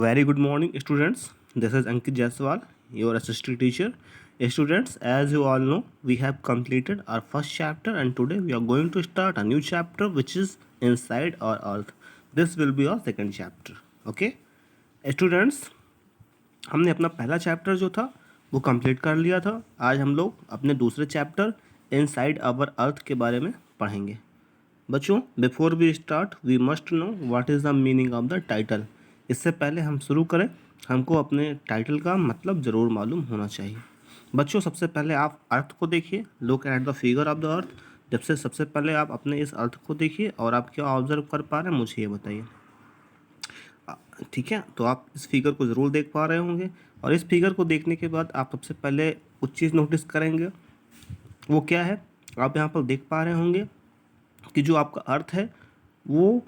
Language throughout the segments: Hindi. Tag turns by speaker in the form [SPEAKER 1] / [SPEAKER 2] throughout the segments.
[SPEAKER 1] Very good morning, students. This is Ankit Jaiswal, your assistant teacher. Students, as you all know, we have completed our first chapter, and today we are going to start a new chapter, which is Inside Our Earth. This will be our second chapter. Okay, students, हमने अपना पहला चैप्टर जो था वो कंप्लीट कर लिया था. आज हम लोग अपने दूसरे चैप्टर इनसाइड आवर अर्थ के बारे में पढ़ेंगे. बच्चों, before we start we must know what is the meaning of the title. इससे पहले हम शुरू करें, हमको अपने टाइटल का मतलब ज़रूर मालूम होना चाहिए. बच्चों, सबसे पहले आप अर्थ को देखिए. Look at the figure of the earth. जब से सबसे पहले आप अपने इस अर्थ को देखिए और आप क्या ऑब्जर्व कर पा रहे हैं, मुझे ये बताइए. ठीक है, तो आप इस फिगर को ज़रूर देख पा रहे होंगे. और इस फिगर को देखने के बाद आप सबसे पहले कुछ चीज़ नोटिस करेंगे. वो क्या है? आप यहाँ पर देख पा रहे होंगे कि जो आपका अर्थ है वो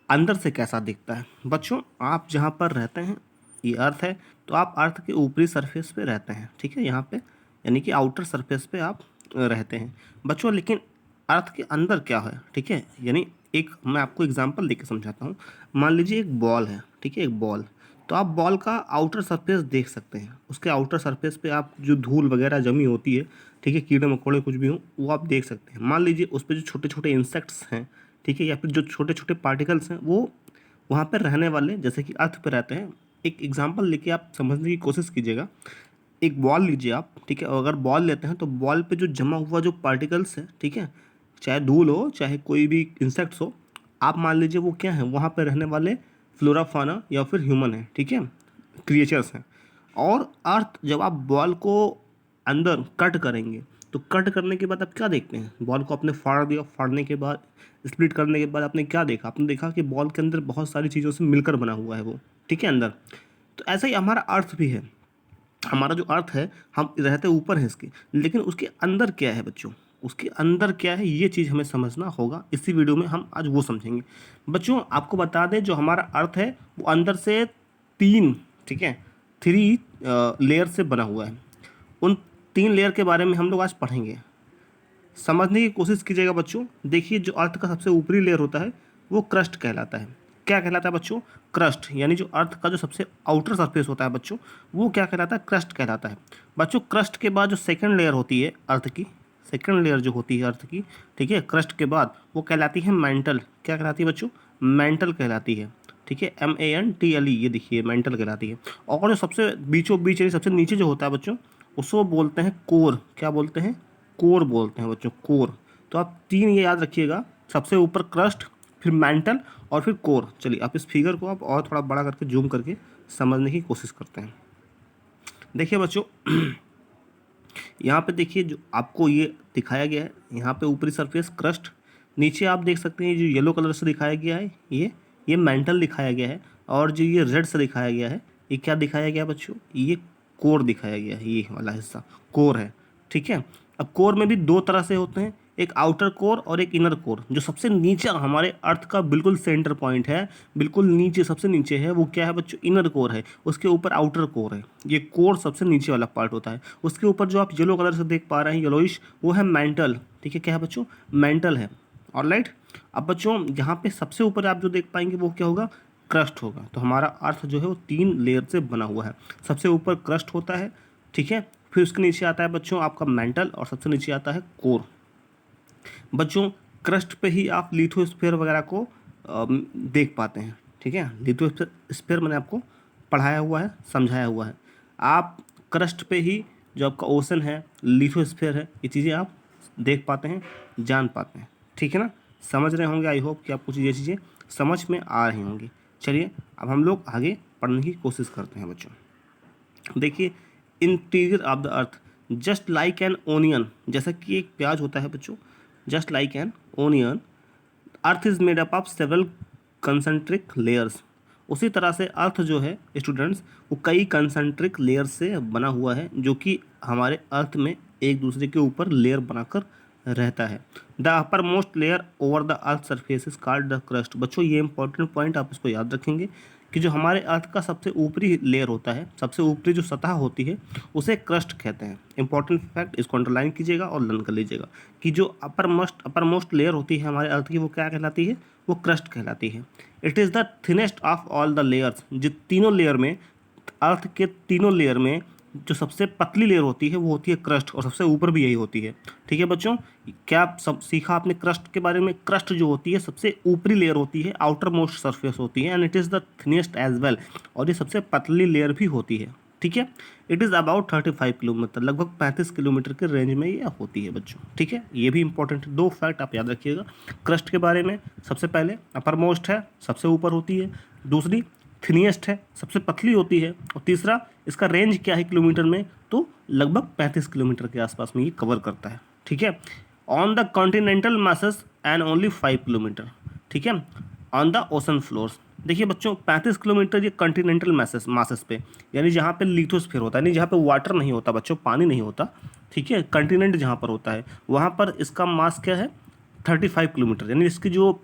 [SPEAKER 1] अंदर से कैसा दिखता है. बच्चों, आप जहाँ पर रहते हैं, ये अर्थ है, तो आप अर्थ के ऊपरी सरफेस पे रहते हैं. ठीक है, यहाँ पे यानी कि आउटर सरफेस पे आप रहते हैं. बच्चों, लेकिन अर्थ के अंदर क्या है? ठीक है, यानी एक मैं आपको एग्जांपल देके समझाता हूँ. मान लीजिए एक बॉल है. ठीक है, एक बॉल. तो आप बॉल का आउटर सरफेस देख सकते हैं. उसके आउटर सरफेस पे आप जो धूल वगैरह जमी होती है, ठीक है, कीड़े मकोड़े कुछ भी हों, वो आप देख सकते हैं. मान लीजिए उस पर जो छोटे छोटे इंसेक्ट्स हैं, ठीक है, या फिर जो छोटे छोटे पार्टिकल्स हैं, वो वहाँ पर रहने वाले जैसे कि अर्थ पे रहते हैं. एक एग्जांपल लेके आप समझने की कोशिश कीजिएगा. एक बॉल लीजिए आप. ठीक है, और अगर बॉल लेते हैं तो बॉल पे जो जमा हुआ जो पार्टिकल्स है, ठीक है, चाहे धूल हो चाहे कोई भी इंसेक्ट्स हो, आप मान लीजिए वो क्या है, वहाँ पर रहने वाले फ्लोरा फाना या फिर ह्यूमन है. ठीक है, क्रिएचर्स हैं. और अर्थ जब आप बॉल को अंदर कट करेंगे तो कट करने के बाद आप क्या देखते हैं? बॉल को आपने फाड़ दिया. फाड़ने के बाद स्प्लिट करने के बाद आपने क्या देखा? आपने देखा कि बॉल के अंदर बहुत सारी चीज़ों से मिलकर बना हुआ है वो. ठीक है, अंदर. तो ऐसा ही हमारा अर्थ भी है. हमारा जो अर्थ है, हम रहते ऊपर हैं इसके, लेकिन उसके अंदर क्या है बच्चों? उसके अंदर क्या है, ये चीज़ हमें समझना होगा. इसी वीडियो में हम आज वो समझेंगे. बच्चों, आपको बता दें, जो हमारा अर्थ है वो अंदर से 3, ठीक है, 3 लेयर से बना हुआ है. उन 3 लेयर के बारे में हम लोग आज पढ़ेंगे. समझने की कोशिश कीजिएगा बच्चों. देखिए, जो अर्थ का सबसे ऊपरी लेयर होता है वो क्रस्ट कहलाता है. क्या कहलाता है बच्चों? क्रस्ट. यानी जो अर्थ का जो सबसे आउटर सरफेस होता है बच्चों, वो क्या कहलाता है? क्रस्ट कहलाता है. बच्चों, क्रस्ट के बाद जो सेकंड लेयर होती है अर्थ की, सेकंड लेयर जो होती है अर्थ की, ठीक है, क्रस्ट के बाद, वो कहलाती है मैंटल. क्या कहलाती है बच्चों? मैंटल कहलाती है. ठीक है, MANTLE, ये देखिए मैंटल कहलाती है. और जो सबसे बीचों बीच यानी सबसे नीचे जो होता है बच्चों, उसको बोलते हैं कोर. क्या बोलते हैं? कोर बोलते हैं बच्चों, कोर. तो आप 3 ये याद रखिएगा. सबसे ऊपर क्रस्ट, फिर मैंटल और फिर कोर. चलिए, आप इस फिगर को आप और थोड़ा बड़ा करके जूम करके समझने की कोशिश करते हैं. देखिए बच्चों, यहाँ पे देखिए जो आपको ये दिखाया गया है, यहाँ पे ऊपरी सरफेस क्रस्ट, नीचे आप देख सकते हैं जो येलो कलर से दिखाया गया है, ये मेंटल दिखाया गया है. और जो ये रेड से दिखाया गया है, ये क्या दिखाया गया बच्चों? ये कोर दिखाया गया है. ये वाला हिस्सा कोर है. ठीक है, अब कोर में भी 2 तरह से होते हैं, एक आउटर कोर और एक इनर कोर. जो सबसे नीचे हमारे अर्थ का बिल्कुल सेंटर पॉइंट है, बिल्कुल नीचे, सबसे नीचे है, वो क्या है बच्चों? इनर कोर है. उसके ऊपर आउटर कोर है. ये कोर सबसे नीचे वाला पार्ट होता है. उसके ऊपर जो आप येलो कलर से देख पा रहे हैं, येलोइश, वो है मेंटल. ठीक है, क्या है बच्चों? मेंटल है. ऑलराइट. अब बच्चों, यहाँ पे सबसे ऊपर आप जो देख पाएंगे वो क्या होगा? क्रस्ट होगा. तो हमारा अर्थ जो है वो 3 लेयर से बना हुआ है. सबसे ऊपर क्रस्ट होता है. ठीक है, फिर उसके नीचे आता है बच्चों आपका मेंटल, और सबसे नीचे आता है कोर. बच्चों, क्रस्ट पे ही आप लिथोस्फीयर वगैरह को देख पाते हैं. ठीक है, लिथोस्फीयर मैंने आपको पढ़ाया हुआ है, समझाया हुआ है. आप क्रस्ट पे ही जो आपका ओशन है, लिथोस्फीयर है, ये चीज़ें आप देख पाते हैं, जान पाते हैं. ठीक है ना? समझ रहे होंगे. आई होप कि आपको ये चीज़ें समझ में आ रही होंगी. चलिए, अब हम लोग आगे पढ़ने की कोशिश करते हैं बच्चों. देखिए, interior of the earth just like an onion. जैसा कि एक प्याज होता है बच्चों, just like an onion, earth is made up of several concentric layers. उसी तरह से अर्थ जो है स्टूडेंट्स, वो कई कंसेंट्रिक लेयर से बना हुआ है, जो कि हमारे अर्थ में एक दूसरे के ऊपर लेयर बनाकर रहता है. The upper most layer over the earth surface is called the crust. बच्चों, ये इंपॉर्टेंट पॉइंट आप इसको याद रखेंगे कि जो हमारे अर्थ का सबसे ऊपरी लेयर होता है, सबसे ऊपरी जो सतह होती है, उसे क्रस्ट कहते हैं। इंपॉर्टेंट फैक्ट, इसको अंडरलाइन कीजिएगा और लर्न कर लीजिएगा कि जो अपर मोस्ट लेयर होती है हमारे अर्थ की, वो क्या कहलाती है? वो क्रस्ट कहलाती है। It is the thinnest of all the layers. जो तीनों लेयर में, अर्थ के तीनों लेयर में जो सबसे पतली लेयर होती है वो होती है क्रस्ट, और सबसे ऊपर भी यही होती है। ठीक है बच्चों, क्या सब सीखा आपने क्रस्ट के बारे में? क्रस्ट जो होती है सबसे ऊपरी लेयर होती है, आउटर मोस्ट सरफेस होती है, and it is the thinnest as well, और ये सबसे पतली लेयर भी होती है। ठीक है, इट इज़ अबाउट 35 किलोमीटर, लगभग 35 किलोमीटर के रेंज में ये होती है बच्चों। ठीक है, ये भी इंपॉर्टेंट है। 2 फैक्ट आप याद रखिएगा क्रस्ट के बारे में। सबसे पहले अपर मोस्ट है, सबसे ऊपर होती है। दूसरी थिनीएस्ट है, सबसे पतली होती है। और तीसरा इसका रेंज क्या है किलोमीटर में? तो लगभग 35 किलोमीटर के आसपास में ये कवर करता है। ठीक है, on the continental masses and only 5 kilometre. ठीक है, ऑन द ओशन फ्लोर्स। देखिए बच्चों, 35 किलोमीटर ये कॉन्टिनेंटल मासेस पे, यानी जहाँ पे लिथोस्फीयर होता है, यानी जहाँ पे वाटर नहीं होता बच्चों, पानी नहीं होता। ठीक है, कॉन्टिनेंट जहाँ पर होता है वहाँ पर इसका मास क्या है? 35 किलोमीटर, यानी इसकी जो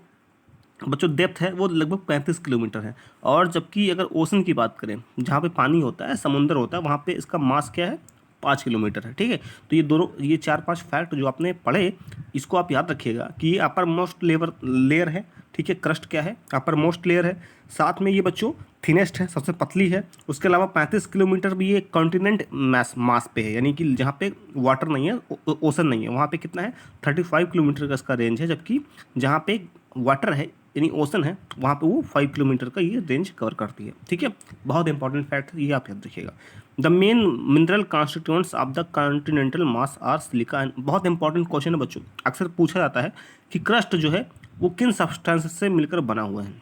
[SPEAKER 1] बच्चों डेप्थ है वो लगभग 35 किलोमीटर है। और जबकि अगर ओशन की बात करें, जहाँ पे पानी होता है, समुद्र होता है, वहाँ पे इसका मास क्या है? 5 किलोमीटर है। ठीक है, तो ये दोनों, ये 4-5 फैक्ट जो आपने पढ़े, इसको आप याद रखिएगा कि ये अपर मोस्ट लेयर है। ठीक है, क्रस्ट क्या है? अपर मोस्ट लेयर है। साथ में ये बच्चों थिनेस्ट है, सबसे पतली है। उसके अलावा 35 किलोमीटर भी ये कॉन्टिनेंट मास पे है, यानी कि जहाँ पे वाटर नहीं है, ओशन नहीं है, वहाँ पे कितना है? 35 किलोमीटर का इसका रेंज है। जबकि जहाँ पे वाटर है, यानी ओशन है, वहाँ पे वो 5 किलोमीटर का ये रेंज कवर करती है। ठीक है, बहुत इंपॉर्टेंट फैक्ट है, ये आप याद रखिएगा। The main mineral constituents of the continental mass are silica and, बहुत इंपॉर्टेंट क्वेश्चन है बच्चों, अक्सर पूछा जाता है कि क्रस्ट जो है वो किन सब्सटेंस से मिलकर बना हुआ है।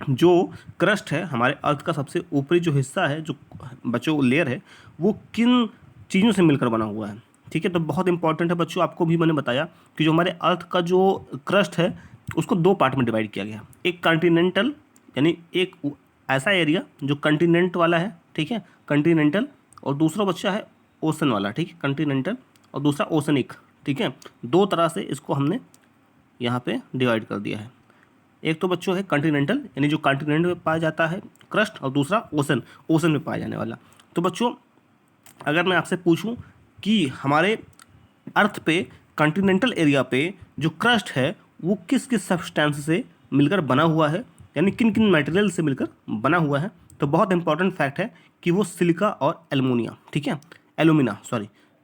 [SPEAKER 1] जो क्रस्ट है, हमारे अर्थ का सबसे ऊपरी जो हिस्सा है, जो बच्चों लेयर है, वो किन चीज़ों से मिलकर बना हुआ है। ठीक है, तो बहुत इंपॉर्टेंट है बच्चों। आपको भी मैंने बताया कि जो हमारे अर्थ का जो क्रस्ट है उसको 2 पार्ट में डिवाइड किया गया। एक कॉन्टिनेंटल, यानी एक ऐसा एरिया जो कंटिनेंट वाला है, ठीक है, कंटिनेंटल, और दूसरा बच्चा है ओशन वाला। ठीक है, कंटिनेंटल और दूसरा ओशनिक। ठीक है, 2 तरह से इसको हमने यहाँ पे डिवाइड कर दिया है। एक तो बच्चों है कॉन्टिनेंटल, यानी जो कॉन्टिनेंट में पाया जाता है क्रस्ट, और दूसरा ओशन में पाया जाने वाला। तो बच्चों, अगर मैं आपसे पूछूं कि हमारे अर्थ पे कॉन्टिनेंटल एरिया पे जो क्रस्ट है वो किस किस सब्सटेंस से मिलकर बना हुआ है, यानी किन किन मटेरियल से मिलकर बना हुआ है, तो बहुत इंपॉर्टेंट फैक्ट है कि वो सिलिका और एल्युमिनिया। ठीक है,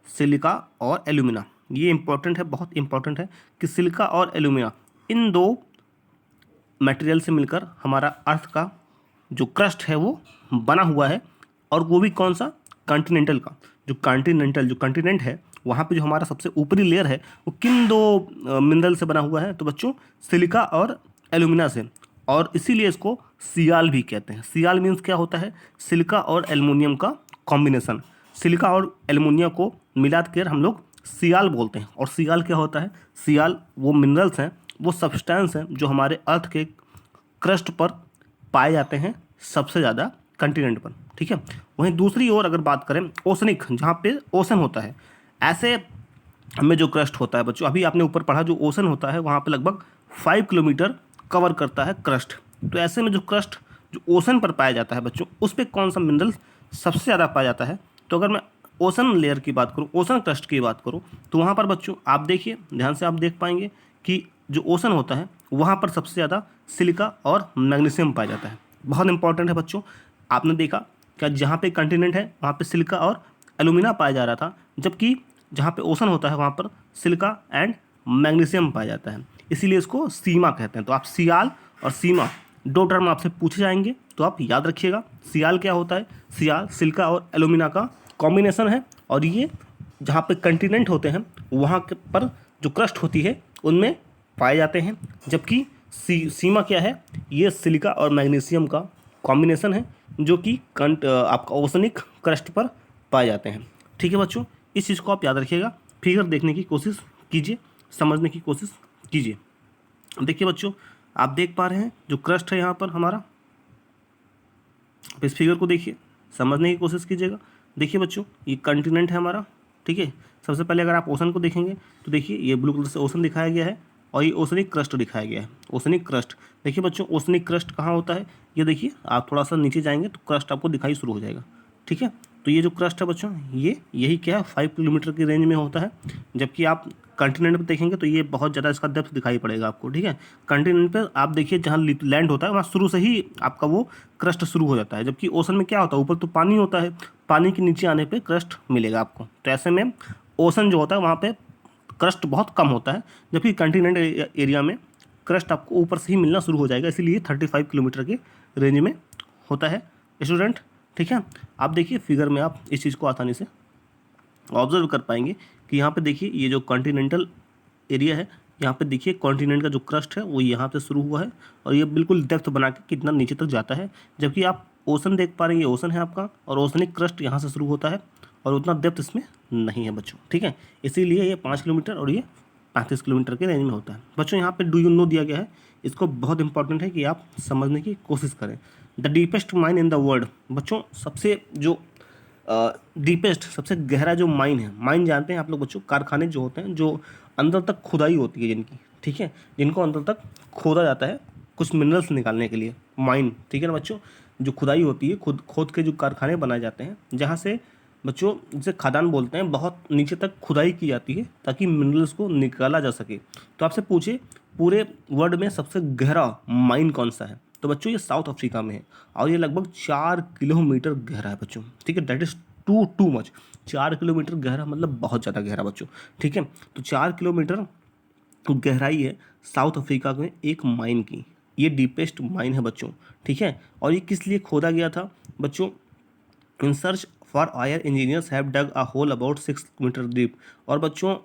[SPEAKER 1] सिलिका और एल्यूमिना, ये इंपॉर्टेंट है, बहुत इंपॉर्टेंट है कि सिलिका और एल्यूमिना, इन 2 मटेरियल से मिलकर हमारा अर्थ का जो क्रस्ट है वो बना हुआ है। और वो भी कौन सा? कॉन्टिनेंटल का। जो कॉन्टिनेंट है, वहाँ पे जो हमारा सबसे ऊपरी लेयर है वो किन 2 मिनरल से बना हुआ है? तो बच्चों सिलिका और एल्यूमिना से, और इसीलिए इसको सियाल भी कहते हैं। सियाल मीन्स क्या होता है? सिलिका और एल्युमिनियम का कॉम्बिनेशन। सिलिका और एल्युमिनियम को मिला कर हम लोग सियाल बोलते हैं। और सियाल क्या होता है? सियाल वो मिनरल्स हैं, वो सब्सटेंस हैं जो हमारे अर्थ के क्रस्ट पर पाए जाते हैं सबसे ज़्यादा कंटिनेंट पर। ठीक है, वहीं दूसरी ओर अगर बात करें ओशनिक, जहाँ पे ओशन होता है, ऐसे हमें जो क्रस्ट होता है बच्चों, अभी आपने ऊपर पढ़ा, जो ओशन होता है वहाँ पे लगभग 5 किलोमीटर कवर करता है क्रस्ट। तो ऐसे में जो क्रस्ट जो ओशन पर पाया जाता है बच्चों, उस पर कौन सा मिनरल सबसे ज़्यादा पाया जाता है? तो अगर मैं ओशन लेयर की बात करूँ, ओशन क्रस्ट की बात करूँ, तो वहाँ पर बच्चों आप देखिए, ध्यान से आप देख पाएंगे कि जो ओशन होता है वहाँ पर सबसे ज़्यादा सिलिका और मैग्नीशियम पाया जाता है। बहुत इंपॉर्टेंट है बच्चों, आपने देखा क्या जहाँ पे कंटिनेंट है वहाँ पे सिलिका और एल्यूमिना पाया जा रहा था, जबकि जहाँ पे ओशन होता है वहाँ पर सिलिका एंड मैग्नीशियम पाया जाता है, इसीलिए इसको सीमा कहते हैं। तो आप सियाल और सीमा 2 टर्म आपसे पूछे जाएंगे, तो आप याद रखिएगा। सियाल क्या होता है? सियाल सिलिका और एल्यूमिना का कॉम्बिनेशन है, और ये जहाँ पे कंटिनेंट होते हैं वहाँ के पर जो क्रस्ट होती है उनमें पाए जाते हैं। जबकि सीमा क्या है? ये सिलिका और मैग्नीशियम का कॉम्बिनेशन है, जो कि आपका ओशनिक क्रस्ट पर पाए जाते हैं। ठीक है बच्चों, इस चीज़ को आप याद रखिएगा। फिगर देखने की कोशिश कीजिए, समझने की कोशिश कीजिए। देखिए बच्चों, आप देख पा रहे हैं जो क्रस्ट है यहाँ पर हमारा, इस फिगर को देखिए, समझने की कोशिश कीजिएगा। देखिए बच्चों, ये कंटिनेंट है हमारा। ठीक है, सबसे पहले अगर आप ओशन को देखेंगे तो देखिए ये ब्लू कलर से ओशन दिखाया गया है, और ये ओसनिक क्रस्ट दिखाया गया है। ओसनिक क्रस्ट देखिए बच्चों, ओसनिक क्रस्ट कहाँ होता है, ये देखिए आप थोड़ा सा नीचे जाएंगे तो क्रस्ट आपको दिखाई शुरू हो जाएगा। ठीक है, तो ये जो क्रस्ट है बच्चों, ये यही क्या है 5 किलोमीटर की रेंज में होता है। जबकि आप कंटिनेंट पे देखेंगे तो ये बहुत ज़्यादा इसका डेप्थ दिखाई पड़ेगा आपको। ठीक है, कंटिनेंट पे आप देखिए जहाँ लैंड होता है वहाँ शुरू से ही आपका वो क्रस्ट शुरू हो जाता है। जबकि ओशन में क्या होता है, ऊपर तो पानी होता है, पानी के नीचे आने पे क्रस्ट मिलेगा आपको। तो ऐसे में ओशन जो होता है वहाँ पे क्रस्ट बहुत कम होता है, जबकि कंटिनेंट एरिया में क्रस्ट आपको ऊपर से ही मिलना शुरू हो जाएगा, इसीलिए 35 किलोमीटर के रेंज में होता है स्टूडेंट। ठीक है, आप देखिए फिगर में आप इस चीज़ को आसानी से ऑब्जर्व कर पाएंगे कि यहाँ पे देखिए ये जो कॉन्टिनेंटल एरिया है, यहाँ पे देखिए कॉन्टिनेंट का जो क्रस्ट है वो यहाँ पे शुरू हुआ है और ये बिल्कुल डेप्थ बना के कितना नीचे तक जाता है। जबकि आप ओशन देख पा रहे हैं, ये ओशन है आपका और ओशनिक क्रस्ट यहाँ से शुरू होता है और उतना डेप्थ इसमें नहीं है बच्चों। ठीक है, इसीलिए ये 5 किलोमीटर और ये 35 किलोमीटर के रेंज में होता है। बच्चों यहाँ पे डू यू नो दिया गया है, इसको बहुत इंपॉर्टेंट है कि आप समझने की कोशिश करें। The deepest mine in the world, बच्चों सबसे जो डीपेस्ट सबसे गहरा जो माइन है, माइन जानते हैं आप लोग बच्चों, कारखाने जो होते हैं जो अंदर तक खुदाई होती है जिनकी, ठीक है, जिनको अंदर तक खोदा जाता है कुछ मिनरल्स निकालने के लिए, माइन। ठीक है ना बच्चों, जो खुदाई होती है, खोद के जो कारखाने बनाए जाते हैं जहाँ से बच्चों, जिसे खदान बोलते हैं, बहुत नीचे तक खुदाई की जाती है ताकि मिनरल्स को निकाला जा सके। तो आपसे पूछे पूरे वर्ल्ड में सबसे गहरा माइन कौन सा है, तो बच्चों ये साउथ अफ्रीका में है और ये लगभग 4 किलोमीटर गहरा है बच्चों। ठीक है, that is too much. 4 kilometre गहरा मतलब बहुत ज़्यादा गहरा बच्चों। ठीक है, तो 4 किलोमीटर गहराई है साउथ अफ्रीका में एक माइन की, ये डीपेस्ट माइन है बच्चों। ठीक है, और ये किस लिए खोदा गया था बच्चों, in search for oil engineers have dug a hole about 6 metre deep. और बच्चों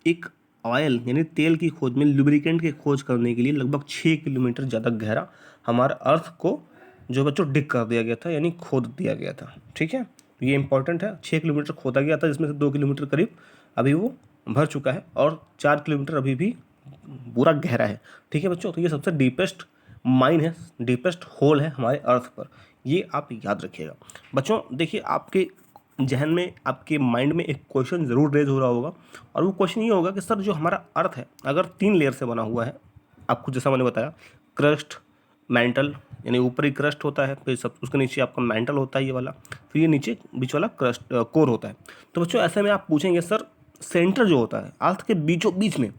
[SPEAKER 1] एक ऑयल यानी तेल की खोज में, लुब्रिकेंट की खोज करने के लिए लगभग 6 किलोमीटर ज़्यादा गहरा हमारे अर्थ को जो बच्चों डिग कर दिया गया था, यानी खोद दिया गया था। ठीक है, ये इंपॉर्टेंट है, 6 किलोमीटर खोदा गया था जिसमें से 2 किलोमीटर करीब अभी वो भर चुका है और 4 किलोमीटर अभी भी पूरा गहरा है। ठीक है बच्चों, तो ये सबसे डीपेस्ट माइन है, डीपेस्ट होल है हमारे अर्थ पर, ये आप याद रखिएगा बच्चों। देखिए आपके जहन में, आपके माइंड में एक क्वेश्चन ज़रूर रेज हो रहा होगा और वो क्वेश्चन ये होगा कि सर जो हमारा अर्थ है अगर 3 लेयर से बना हुआ है, आपको जैसा मैंने बताया क्रस्ट, मैंटल, यानी ऊपरी क्रस्ट होता है, फिर सब उसके नीचे आपका मैंटल होता है ये वाला, फिर ये नीचे बीच वाला क्रस्ट कोर होता है। तो बच्चों ऐसे में आप पूछेंगे सर सेंटर जो होता है अर्थ के बीचों बीच में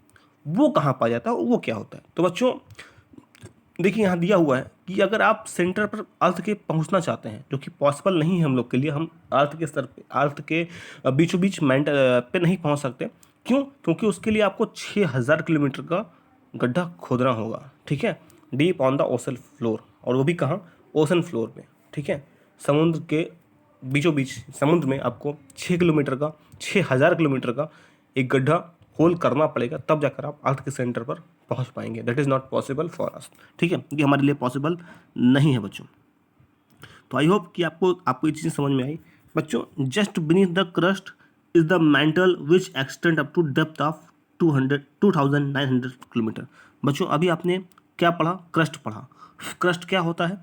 [SPEAKER 1] वो कहाँ पाया जाता है और वो क्या होता है। तो बच्चों देखिए यहाँ दिया हुआ है कि अगर आप सेंटर पर अर्थ के पहुँचना चाहते हैं, जो कि पॉसिबल नहीं है हम लोग के लिए, हम अर्थ के स्तर पे, अर्थ के बीचों बीच मैंटल पे नहीं पहुँच सकते। क्यों? क्योंकि उसके लिए आपको 6000 किलोमीटर का गड्ढा खोदना होगा। ठीक है, deep on the ocean floor, और वो भी कहाँ, ओशन फ्लोर पे। ठीक है, समुद्र के बीचों बीच समुद्र में आपको 6 किलोमीटर का, 6000 किलोमीटर का एक गड्ढा होल करना पड़ेगा, तब जाकर आप अर्थ के सेंटर पर पहुंच पाएंगे। That is not possible for us. ठीक है, ये हमारे लिए पॉसिबल नहीं है बच्चों। तो आई होप कि आपको ये चीज़ समझ में आई बच्चों। Just beneath the crust is the mantle which extend up to depth of 2900 kilometre. बच्चों अभी आपने क्या पढ़ा, क्रस्ट पढ़ा। क्रस्ट क्या होता है,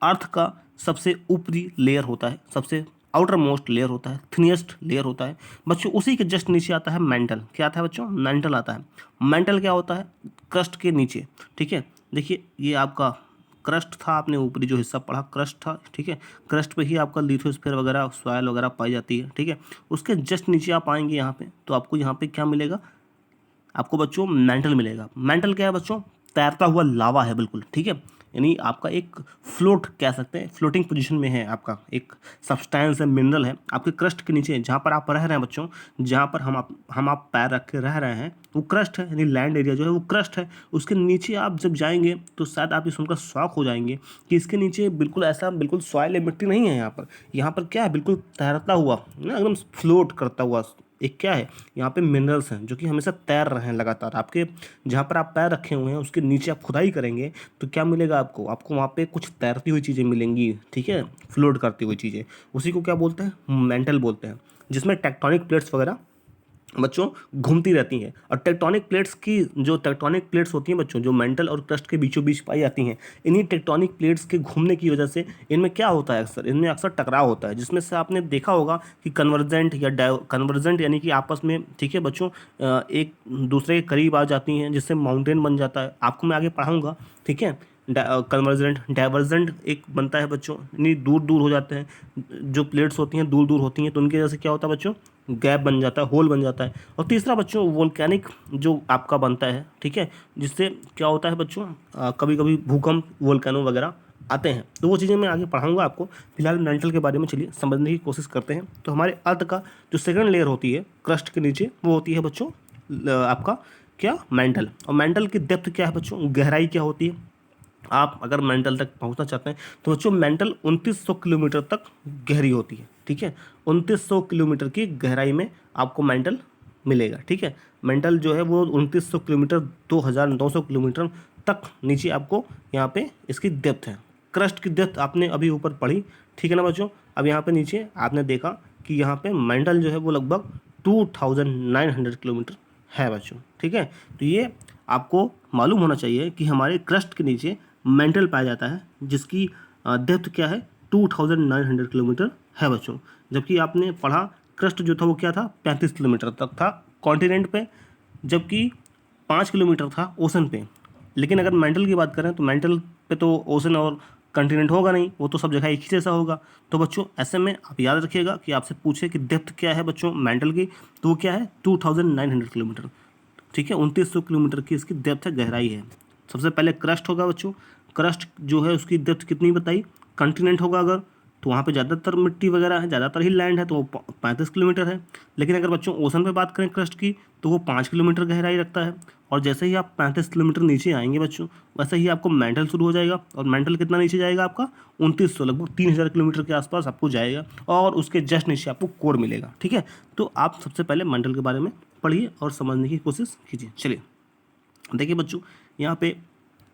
[SPEAKER 1] अर्थ का सबसे ऊपरी लेयर होता है, सबसे आउटर मोस्ट लेयर होता है, थिनेस्ट लेयर होता है बच्चों। उसी के जस्ट नीचे आता है मैंटल। क्या आता है बच्चों, मैंटल आता है। मैंटल क्या होता है, क्रस्ट के नीचे। ठीक है, देखिए ये आपका क्रस्ट था, आपने ऊपरी जो हिस्सा पढ़ा क्रस्ट था। ठीक है, क्रस्ट पे ही आपका लिथोस्फीयर वगैरह, सॉयल वगैरह पाई जाती है। ठीक है, उसके जस्ट नीचे आप आएंगे यहाँ पे, तो आपको यहाँ पे क्या मिलेगा, आपको बच्चों मैंटल मिलेगा। मैंटल क्या है बच्चों, तैरता हुआ लावा है बिल्कुल। ठीक है, यानी आपका एक फ्लोट कह सकते हैं, फ्लोटिंग पोजीशन में है, आपका एक सब्सटेंस है, मिनरल है आपके क्रस्ट के नीचे, जहाँ पर आप रह रहे हैं बच्चों, जहाँ पर हम आप पैर रख के रह रहे हैं वो क्रस्ट है, यानी लैंड एरिया जो है वो क्रस्ट है। उसके नीचे आप जब जाएंगे तो शायद आप ये सुनकर शॉक हो जाएंगे कि इसके नीचे बिल्कुल ऐसा बिल्कुल सॉइल मिट्टी नहीं है। यहाँ पर क्या है, बिल्कुल तैरता हुआ ना, एकदम फ्लोट करता हुआ एक क्या है, यहाँ पे मिनरल्स हैं जो कि हमेशा तैर रहे हैं लगातार। आपके जहाँ पर आप पैर रखे हुए हैं उसके नीचे आप खुदाई करेंगे तो क्या मिलेगा आपको वहाँ पे कुछ तैरती हुई चीज़ें मिलेंगी। ठीक है, फ्लोट करती हुई चीज़ें, उसी को क्या बोलते हैं, मेंटल बोलते हैं, जिसमें टेक्टोनिक प्लेट्स वगैरह बच्चों घूमती रहती हैं। और टेक्टोनिक प्लेट्स की जो टेक्टोनिक प्लेट्स होती हैं बच्चों, जो मेंटल और क्रस्ट के बीचों बीच पाई जाती हैं, इन्हीं टेक्टोनिक प्लेट्स के घूमने की वजह से इनमें क्या होता है, अक्सर इनमें अक्सर टकराव होता है, जिसमें से आपने देखा होगा कि कन्वर्जेंट या कन्वर्जेंट यानी कि आपस में, ठीक है बच्चों, एक दूसरे के करीब आ जाती हैं, जिससे माउंटेन बन जाता है। आपको मैं आगे पढ़ाऊँगा, ठीक है। कन्वर्जेंट डाइवर्जेंट एक बनता है बच्चों, यानी दूर दूर हो जाते हैं, जो प्लेट्स होती हैं दूर दूर होती हैं, तो उनकी वजह से क्या होता है बच्चों, गैप बन जाता है, होल बन जाता है। और तीसरा बच्चों वोल्केनिक जो आपका बनता है, ठीक है, जिससे क्या होता है बच्चों, कभी कभी भूकंप, वोल्केनो वगैरह आते हैं। तो वो चीज़ें मैं आगे पढ़ाऊंगा आपको। फिलहाल मेंटल के बारे में चलिए समझने की कोशिश करते हैं। तो हमारे अर्थ का जो सेकंड लेयर होती है क्रस्ट के नीचे, वो होती है बच्चों आपका क्या, मेंटल। और मेंटल की डेप्थ क्या है बच्चों, गहराई क्या होती है। आप अगर मेंटल तक पहुंचना चाहते हैं तो बच्चों मेंटल 2900 किलोमीटर तक गहरी होती है, ठीक है। 2900 किलोमीटर की गहराई में आपको मेंटल मिलेगा, ठीक है। मेंटल जो है वो 2900 किलोमीटर, 2900 किलोमीटर तक नीचे आपको यहाँ पे इसकी डेप्थ है। क्रस्ट की डेप्थ आपने अभी ऊपर पढ़ी, ठीक है ना बच्चों। अब यहाँ पे नीचे आपने देखा कि यहाँ पे मेंटल जो है वो लगभग 2900 किलोमीटर है बच्चों, ठीक है। तो ये आपको मालूम होना चाहिए कि हमारे क्रस्ट के नीचे मेंटल पाया जाता है, जिसकी डेप्थ क्या है, 2900 किलोमीटर है बच्चों। जबकि आपने पढ़ा क्रस्ट जो था वो क्या था, 35 किलोमीटर तक था कॉन्टिनेंट पे, जबकि 5 किलोमीटर था ओशन पे। लेकिन अगर मेंटल की बात करें तो मेंटल पे तो ओशन और कंटिनेंट होगा नहीं, वो तो सब जगह एक ही जैसा होगा। तो बच्चों ऐसे में आप याद रखिएगा कि आपसे पूछे कि डेप्थ क्या है बच्चों मेंटल की, तो वो क्या है, 2900 किलोमीटर, ठीक है। 2900 किलोमीटर की इसकी डेप्थ है, गहराई है। सबसे पहले क्रस्ट होगा बच्चों, क्रस्ट जो है उसकी डेप्थ कितनी बताई, कंटिनेंट होगा अगर, तो वहाँ पे ज़्यादातर मिट्टी वगैरह है, ज़्यादातर ही लैंड है, तो वो 35 किलोमीटर है। लेकिन अगर बच्चों ओशन पे बात करें क्रस्ट की, तो वो 5 किलोमीटर गहराई रखता है। और जैसे ही आप 35 किलोमीटर नीचे आएंगे बच्चों, वैसे ही आपको मेंटल शुरू हो जाएगा। और मेंटल कितना नीचे जाएगा आपका, 2900, लगभग 3000 किलोमीटर के आसपास आपको जाएगा। और उसके जस्ट नीचे आपको कोर मिलेगा, ठीक है। तो आप सबसे पहले मेंटल के बारे में पढ़िए और समझने की कोशिश कीजिए। चलिए देखिए बच्चों, यहाँ पे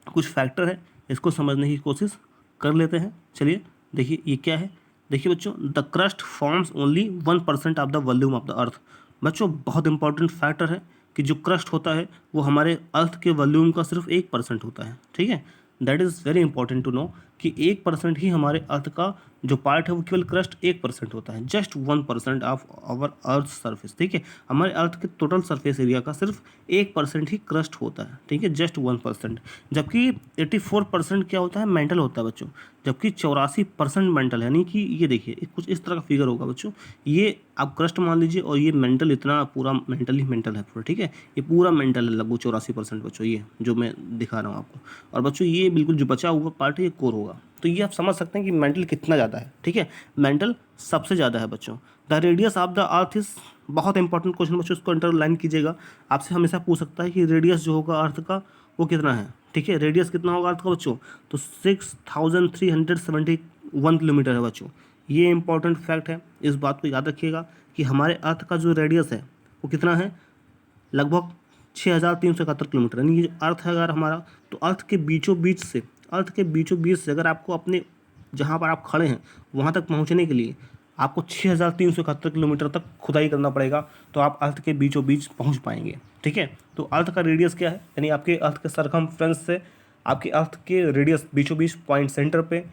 [SPEAKER 1] कुछ फैक्टर है, इसको समझने की कोशिश कर लेते हैं। चलिए देखिए ये क्या है। देखिए बच्चों, the crust forms only 1% of the volume of the earth. बच्चों बहुत इंपॉर्टेंट फैक्टर है कि जो क्रस्ट होता है वो हमारे अर्थ के वॉल्यूम का सिर्फ 1% होता है, ठीक है। That is very important to know कि 1% ही हमारे अर्थ का जो पार्ट है वो केवल क्रस्ट 1% होता है, just 1% of our earth surface, ठीक है। हमारे अर्थ के टोटल सरफेस एरिया का सिर्फ 1% ही क्रस्ट होता है, ठीक है, जस्ट 1%। जबकि 84% क्या होता है, मेंटल होता है बच्चों। जबकि 84% मेंटल है, यानी कि ये देखिए कुछ इस तरह का फिगर होगा बच्चों। ये आप क्रस्ट मान लीजिए और ये मेंटल, इतना पूरा मेंटल ही मेंटल है पूरा, ठीक है। ये पूरा मेंटल है लगभग 84% बच्चों, ये जो मैं दिखा रहा हूँ आपको। और बच्चों ये बिल्कुल जो बचा हुआ पार्ट है ये कोर होगा। तो ये आप समझ सकते हैं कि मेंटल कितना ज़्यादा है, ठीक है। मेंटल सबसे ज़्यादा है बच्चों। The radius of the earth is, बहुत इंपॉर्टेंट क्वेश्चन बच्चों, इसको अंडरलाइन कीजिएगा। आपसे हमेशा पूछ सकता है कि रेडियस जो होगा अर्थ का वो कितना है, ठीक है। रेडियस कितना होगा अर्थ का बच्चों, तो 6371 किलोमीटर है बच्चों। ये इंपॉर्टेंट फैक्ट है, इस बात को याद रखिएगा कि हमारे अर्थ का जो रेडियस है वो कितना है, लगभग 6371 किलोमीटर। यानी ये अर्थ है अगर हमारा, तो अर्थ के बीचों बीच से, अर्थ के बीचों बीच से अगर आपको अपने जहाँ पर आप खड़े हैं वहाँ तक पहुँचने के लिए आपको 6371 किलोमीटर तक खुदाई करना पड़ेगा, तो आप अर्थ के बीचों बीच पहुँच पाएंगे, ठीक है। तो अर्थ का रेडियस क्या है, यानी आपके अर्थ के सरकमफ्रेंस से आपके अर्थ के रेडियस बीचों बीच पॉइंट सेंटर पे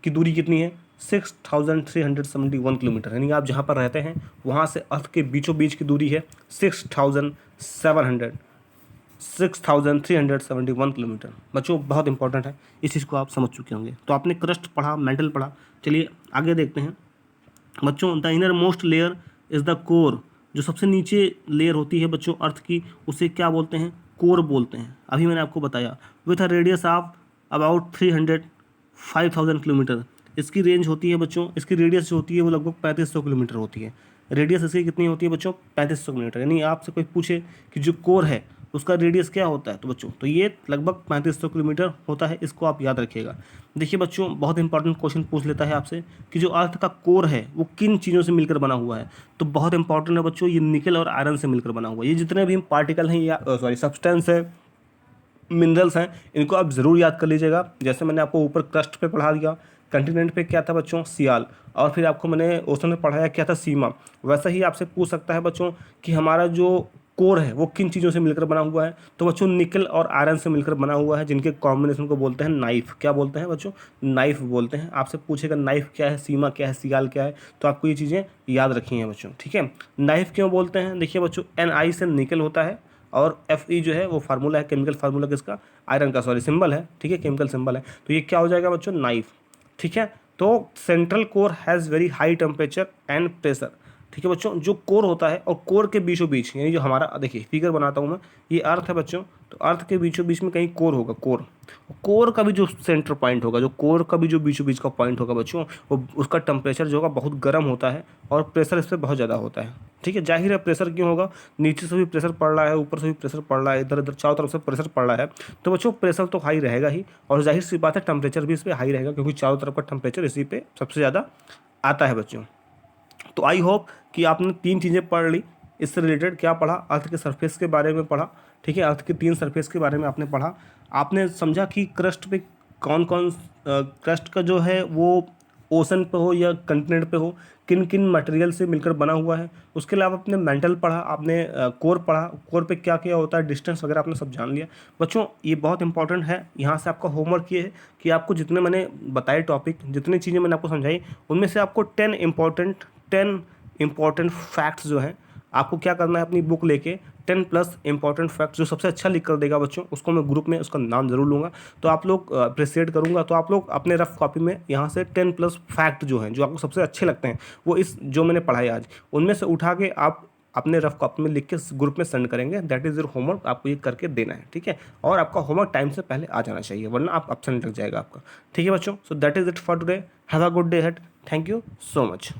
[SPEAKER 1] की दूरी कितनी है, 6371 किलोमीटर। यानी आप जहाँ पर रहते हैं वहाँ से अर्थ के बीचों बीच की दूरी है 6371 किलोमीटर। बच्चों बहुत इंपॉर्टेंट है, इस चीज़ को आप समझ चुके होंगे। तो आपने क्रस्ट पढ़ा, मेंटल पढ़ा। चलिए आगे देखते हैं बच्चों। The inner most layer is the core. जो सबसे नीचे लेयर होती है बच्चों अर्थ की, उसे क्या बोलते हैं, कोर बोलते हैं। अभी मैंने आपको बताया, with a radius of about 5000 kilometre इसकी रेंज होती है बच्चों। इसकी रेडियस जो होती है वो लगभग 3500 किलोमीटर होती है। रेडियस इसकी कितनी होती है बच्चों, 3500 किलोमीटर। यानी आपसे कोई पूछे कि जो कोर है उसका रेडियस क्या होता है, तो बच्चों तो ये लगभग 3500 किलोमीटर होता है। इसको आप याद रखिएगा। देखिए बच्चों, बहुत इंपॉर्टेंट क्वेश्चन पूछ लेता है आपसे कि जो अर्थ का कोर है वो किन चीज़ों से मिलकर बना हुआ है। तो बहुत इंपॉर्टेंट है बच्चों, ये निकल और आयरन से मिलकर बना हुआ है। ये जितने भी पार्टिकल हैं या सब्सटेंस है, मिनरल्स हैं, इनको आप ज़रूर याद कर लीजिएगा। जैसे मैंने आपको ऊपर क्रस्ट पे पढ़ा दिया कंटिनेंट पे क्या था बच्चों, सियाल, और फिर आपको मैंने ओशन में पढ़ाया क्या था, सीमा। वैसा ही आपसे पूछ सकता है बच्चों कि हमारा जो कोर है वो किन चीज़ों से मिलकर बना हुआ है, तो बच्चों निकल और आयरन से मिलकर बना हुआ है, जिनके कॉम्बिनेशन को बोलते हैं नाइफ। क्या बोलते हैं बच्चों, नाइफ बोलते हैं। आपसे पूछेगा नाइफ क्या है, सीमा क्या है, सियाल क्या है, तो आपको ये चीज़ें याद रखी हैं बच्चों, ठीक है। नाइफ क्यों बोलते हैं, देखिए बच्चों, Ni से निकल होता है, और Fe जो है वो फार्मूला है, केमिकल फार्मूला किसका, आयरन का, सॉरी सिंबल है, ठीक है, केमिकल सिंबल है। तो ये क्या हो जाएगा बच्चों, नाइफ, ठीक है। तो central core has very high temperature and pressure, ठीक है बच्चों। जो कोर होता है और कोर के बीचों बीच, यानी जो हमारा, देखिए फिगर बनाता हूँ मैं, ये अर्थ है बच्चों, तो अर्थ के बीचों बीच में कहीं कोर होगा, कोर, कोर का भी जो सेंटर पॉइंट होगा, जो कोर का भी जो बीचों बीच का पॉइंट होगा बच्चों, वो उसका टेम्परेचर जो होगा बहुत गर्म होता है, और प्रेशर इस पर बहुत ज़्यादा होता है, ठीक है। जाहिर है प्रेशर क्यों होगा, नीचे से भी प्रेशर पड़ रहा है, ऊपर से भी प्रेशर पड़ रहा है, इधर इधर चारों तरफ से प्रेशर पड़ रहा है, तो बच्चों प्रेशर तो हाई रहेगा ही, और जाहिर सी बात है टेम्परेचर भी इस पर हाई रहेगा, क्योंकि चारों तरफ का टेम्परेचर इसी पे सबसे ज़्यादा आता है बच्चों। तो आई होप कि आपने 3 चीज़ें पढ़ ली। इससे रिलेटेड क्या पढ़ा, अर्थ के सरफेस के बारे में पढ़ा, ठीक है, अर्थ के 3 सरफेस के बारे में आपने पढ़ा। आपने समझा कि क्रस्ट पे कौन कौन, क्रस्ट का जो है वो ओशन पे हो या कंटिनेंट पे हो, किन किन मटेरियल से मिलकर बना हुआ है। उसके अलावा आपने मेंटल पढ़ा, आपने कोर पढ़ा, कोर पे क्या क्या होता है, डिस्टेंस वगैरह आपने सब जान लिया बच्चों। ये बहुत इंपॉर्टेंट है। यहाँ से आपका होमवर्क ये है कि आपको जितने मैंने बताए टॉपिक, जितनी चीज़ें मैंने आपको समझाई, उनमें से आपको 10 इंपॉर्टेंट फैक्ट्स जो हैं, आपको क्या करना है, अपनी बुक लेके 10+ इंपॉर्टेंट फैक्ट्स, जो सबसे अच्छा लिख कर देगा बच्चों, उसको मैं ग्रुप में उसका नाम ज़रूर लूँगा, तो आप लोग अप्रिशिएट करूँगा। तो आप लोग अपने रफ कॉपी में यहाँ से 10+ फैक्ट जो हैं, जो आपको सबसे अच्छे लगते हैं, वो इस जो मैंने पढ़ाई आज, उनमें से उठा के आप अपने रफ कॉपी में लिख के ग्रुप में सेंड करेंगे। दैट इज़ योर होमवर्क, आपको ये करके देना है, ठीक है। और आपका होमवर्क टाइम से पहले आ जाना चाहिए, वरना आप एब्सेंट लग जाएगा आपका, ठीक है बच्चों। So that is it for today. Have a good day head. Thank you so much.